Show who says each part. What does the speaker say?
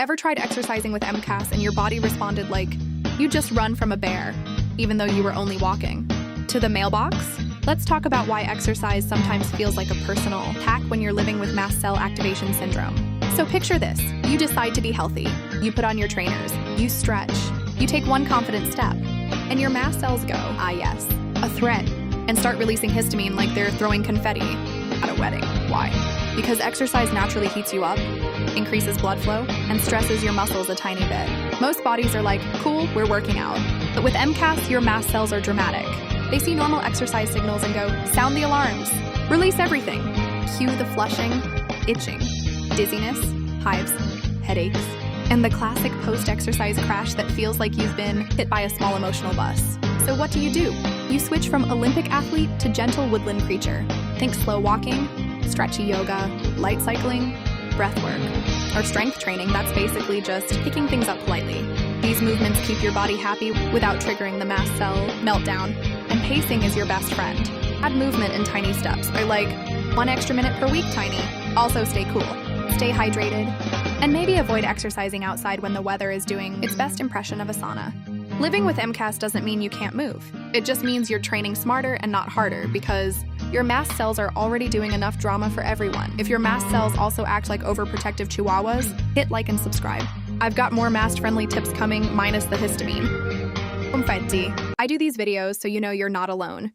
Speaker 1: Ever tried exercising with MCAS and your body responded like you just run from a bear, even though you were only walking? To the mailbox? Let's talk about why exercise sometimes feels like a personal attack when you're living with Mast Cell Activation Syndrome. So picture this. You decide to be healthy. You put on your trainers. You stretch. You take one confident step. And your mast cells go, ah yes, a threat, and start releasing histamine like they're throwing confetti at a wedding. Why? Because exercise naturally heats you up, increases blood flow, and stresses your muscles a tiny bit. Most bodies are like, cool, we're working out. But with MCAS, your mast cells are dramatic. They see normal exercise signals and go, sound the alarms, release everything. Cue the flushing, itching, dizziness, hives, headaches, and the classic post-exercise crash that feels like you've been hit by a small emotional bus. So what do? You switch from Olympic athlete to gentle woodland creature. Think slow walking, stretchy yoga, light cycling, breathwork, or strength training that's basically just picking things up politely. These movements keep your body happy without triggering the mast cell meltdown, and pacing is your best friend. Add movement in tiny steps, or like 1 extra minute per week tiny. Also stay cool, stay hydrated, and maybe avoid exercising outside when the weather is doing its best impression of a sauna. Living with MCAS doesn't mean you can't move. It just means you're training smarter and not harder because your mast cells are already doing enough drama for everyone. If your mast cells also act like overprotective chihuahuas, hit like and subscribe. I've got more mast-friendly tips coming minus the histamine. Confetti. I do these videos so you know you're not alone.